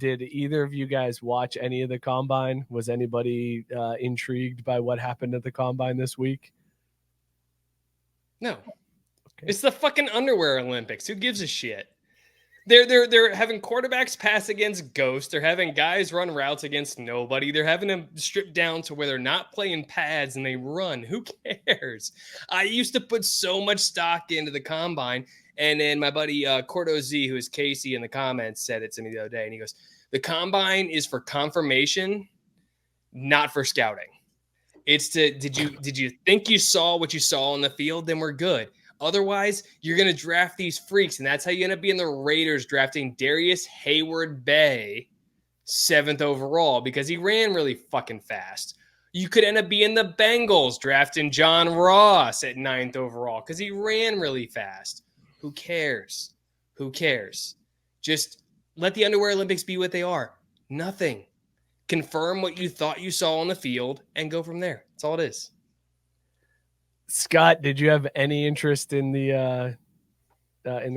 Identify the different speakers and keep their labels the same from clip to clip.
Speaker 1: Did either of you guys watch any of the combine? Was anybody intrigued by what happened at the combine this week?
Speaker 2: No.
Speaker 1: Okay.
Speaker 2: It's the fucking underwear Olympics. Who gives a shit? They're having quarterbacks pass against ghosts. They're having guys run routes against nobody. They're having them stripped down to where they're not playing pads and they run. Who cares? I used to put so much stock into the combine. And then my buddy Cordo Z, who is Casey in the comments, said it to me the other day. And he goes, the combine is for confirmation, not for scouting. It's to, did you think you saw what you saw on the field? Then we're good. Otherwise, you're going to draft these freaks, and that's how you end up being the Raiders drafting Darius Hayward-Bay 7th overall because he ran really fucking fast. You could end up being the Bengals drafting John Ross at 9th overall because he ran really fast. Who cares? Who cares? Just let the underwear Olympics be what they are. Nothing. Confirm what you thought you saw on the field and go from there. That's all it is.
Speaker 1: Scott, did you have any interest in the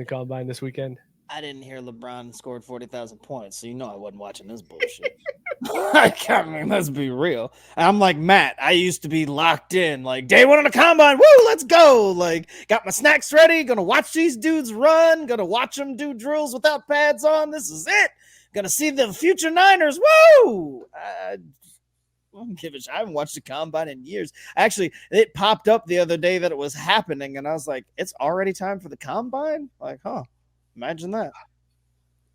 Speaker 1: combine this weekend?
Speaker 3: I didn't hear LeBron scored 40,000 points, so I wasn't watching this bullshit. I mean, let's be real. I'm like Matt. I used to be locked in, like day one on the combine. Woo, let's go! Like, got my snacks ready. Gonna watch these dudes run. Gonna watch them do drills without pads on. This is it. Gonna see the future Niners. Woo! I haven't watched the combine in years. Actually, it popped up the other day that it was happening, and I was like, it's already time for the combine? Like, imagine that.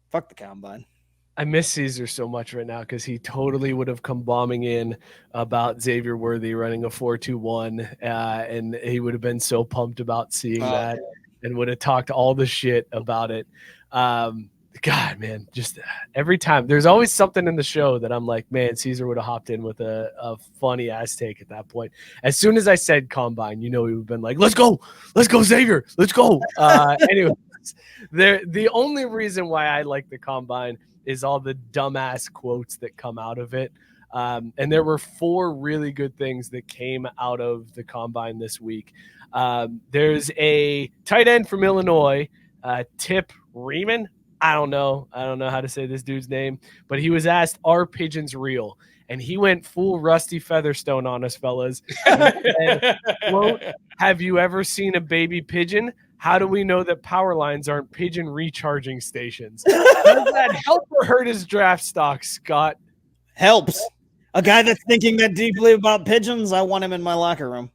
Speaker 3: Fuck the combine.
Speaker 1: I miss Caesar so much right now because he totally would have come bombing in about Xavier Worthy running a 4.21, and he would have been so pumped about seeing that and would have talked all the shit about it. God, man, just every time there's always something in the show that I'm like, man, Caesar would have hopped in with a funny ass take at that point. As soon as I said combine, he would have been like, let's go, Xavier, let's go. Anyways, the only reason why I like the combine is all the dumbass quotes that come out of it. And there were 4 really good things that came out of the combine this week. There's a tight end from Illinois, Tip Riemann. I don't know how to say this dude's name, but he was asked, are pigeons real? And he went full Rusty Featherstone on us, fellas. And, quote, have you ever seen a baby pigeon? How do we know that power lines aren't pigeon recharging stations? Does that help or hurt his draft stock, Scott?
Speaker 3: Helps. A guy that's thinking that deeply about pigeons, I want him in my locker room.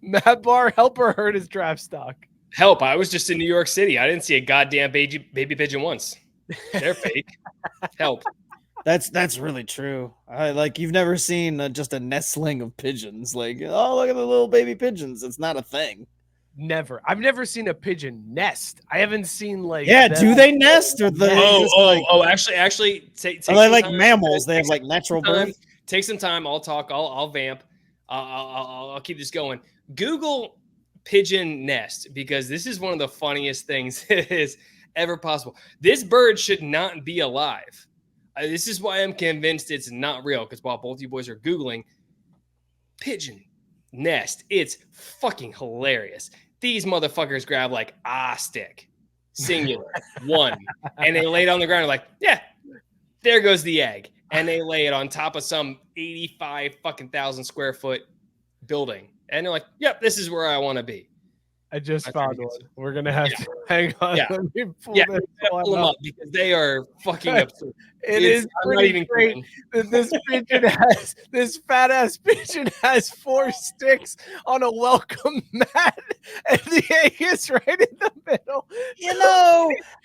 Speaker 1: Matt Barr, help or hurt his draft stock?
Speaker 2: Help. I was just in New York City. I didn't see a goddamn baby pigeon once. They're fake. Help.
Speaker 3: That's really true. You've never seen just a nestling of pigeons. Like, oh, look at the little baby pigeons. It's not a thing.
Speaker 1: Never. I've never seen a pigeon nest. I haven't seen
Speaker 3: do they nest or
Speaker 2: actually take
Speaker 3: are they like mammals? They have like natural birth.
Speaker 2: Take some time. I'll talk. I'll vamp. I'll keep this going. Google pigeon nest because this is one of the funniest things that is ever possible. This bird should not be alive. This is why I'm convinced it's not real, because while both you boys are Googling pigeon nest, it's fucking hilarious. These motherfuckers grab like a stick, singular, one, and they lay it on the ground like, yeah, there goes the egg. And they lay it on top of some 85,000 square foot building. And they're like, yep, this is where I want to be.
Speaker 1: I just found one. We're going to have to hang on.
Speaker 2: Yeah.
Speaker 1: Let me pull
Speaker 2: them up because they are fucking absurd.
Speaker 1: It is pretty great that this fat ass pigeon has 4 sticks on a welcome mat, and the egg is right in the middle.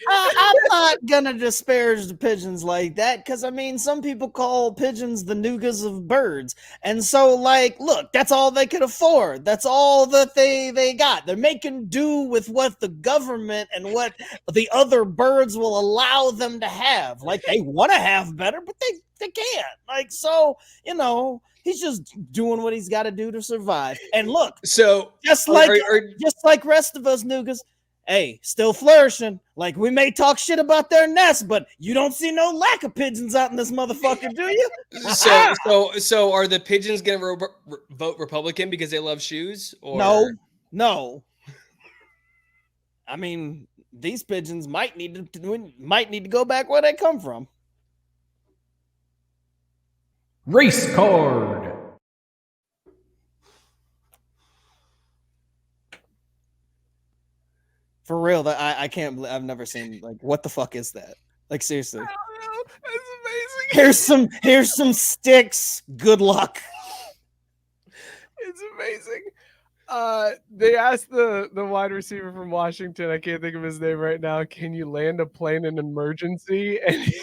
Speaker 3: I'm not gonna disparage the pigeons like that, because I mean, some people call pigeons the nougats of birds, and so look, that's all they could afford. That's all that they got. They're making do with what the government and what the other birds will allow them to have. Like, they want to have better, but they can't. He's just doing what he's got to do to survive. And look,
Speaker 2: so
Speaker 3: just like rest of us nougats, hey, still flourishing. Like, we may talk shit about their nest, but you don't see no lack of pigeons out in this motherfucker, do you?
Speaker 2: So are the pigeons gonna vote Republican because they love shoes? Or
Speaker 3: No. I mean, these pigeons might need to go back where they come from.
Speaker 4: Race card.
Speaker 3: For real, that I can't believe I've never seen like what the fuck is that? Like seriously.
Speaker 1: I don't know. It's amazing.
Speaker 3: Here's some sticks. Good luck.
Speaker 1: It's amazing. They asked the wide receiver from Washington, I can't think of his name right now, can you land a plane in emergency? And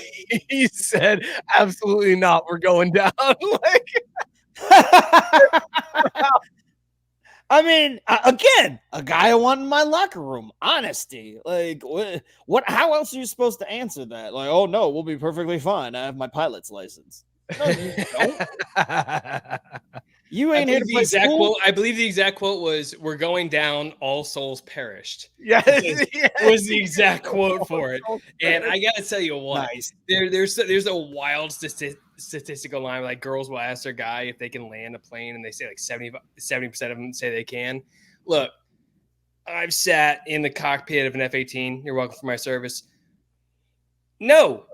Speaker 1: he said, absolutely not. We're going down. Like,
Speaker 3: I mean, again, a guy I want in my locker room. Honesty. Like, what? How else are you supposed to answer that? Like, oh no, we'll be perfectly fine. I have my pilot's license. No, you don't. You ain't here to play school.
Speaker 2: I believe the exact quote was, "We're going down. All souls perished."
Speaker 1: yes,
Speaker 2: Was the exact quote for it. And I gotta tell you what,
Speaker 3: Nice.
Speaker 2: there's a wild statistical line. Like girls will ask their guy if they can land a plane, and they say like 70% of them say they can. Look, I've sat in the cockpit of an F-18. You're welcome for my service. No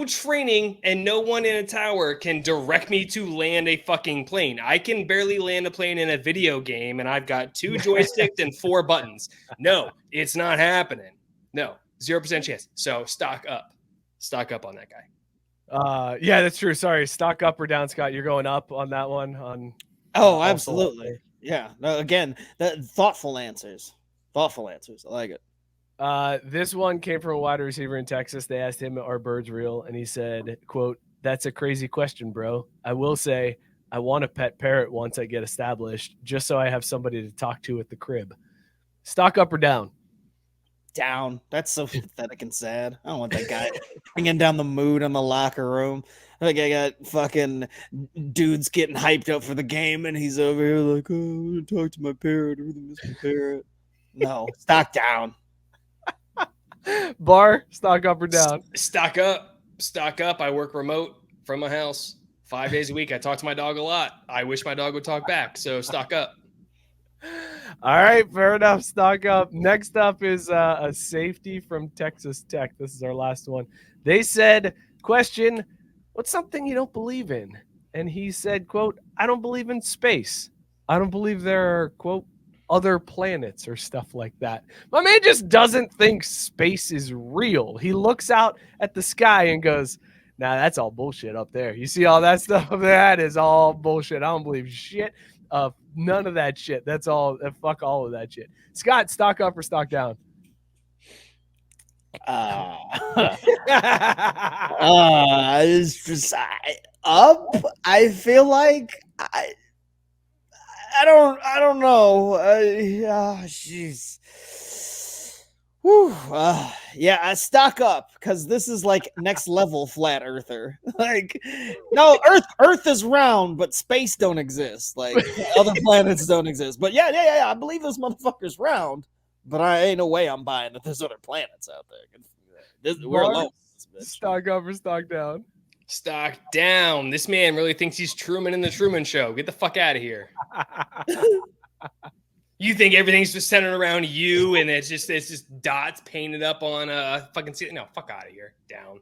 Speaker 2: training, and no one in a tower can direct me to land a fucking plane. I can barely land a plane in a video game, and I've got 2 joysticks and 4 buttons. No, it's not happening. No, 0% chance. So stock up on that guy.
Speaker 1: Yeah, that's true. Sorry, stock up or down, Scott. You're going up on that one. On
Speaker 3: Absolutely. Yeah. No, again, thoughtful answers. I like it.
Speaker 1: This one came from a wide receiver in Texas. They asked him, are birds real? And he said, quote, that's a crazy question, bro. I will say I want a pet parrot once I get established, just so I have somebody to talk to at the crib. Stock up or down?
Speaker 3: Down. That's so pathetic and sad. I don't want that guy bringing down the mood in the locker room. Like I got fucking dudes getting hyped up for the game, and he's over here like, oh, I'm gonna talk to my parrot. I really miss my parrot. No, stock down.
Speaker 1: Bar, stock up or down?
Speaker 2: Stock up. I work remote from my house 5 days a week. I talk to my dog a lot. I wish my dog would talk back. So stock up.
Speaker 1: All right, fair enough. Stock up. Next up is a safety from Texas Tech. This is our last one. They said, question, what's something you don't believe in? And he said, quote, I don't believe in space. I don't believe there are, quote, other planets or stuff like that. My man just doesn't think space is real. He looks out at the sky and goes, nah, that's all bullshit up there. You see all that stuff? That is all bullshit. I don't believe shit of none of that shit. That's all. Fuck all of that shit. Scott, stock up or stock down?
Speaker 3: It's just up. I feel like I don't know. Jeez. Yeah, stock up because this is like next level flat earther. Like, no, Earth is round, but space don't exist. Like other planets don't exist. But yeah. I believe this motherfucker's round, but I ain't no way I'm buying that there's other planets out there. We're alone.
Speaker 1: Stock up or stock down?
Speaker 2: Stock down. This man really thinks he's Truman in the Truman Show. Get the fuck out of here. You think everything's just centered around you, and it's just dots painted up on a fucking ceiling? No, fuck out of here. Down.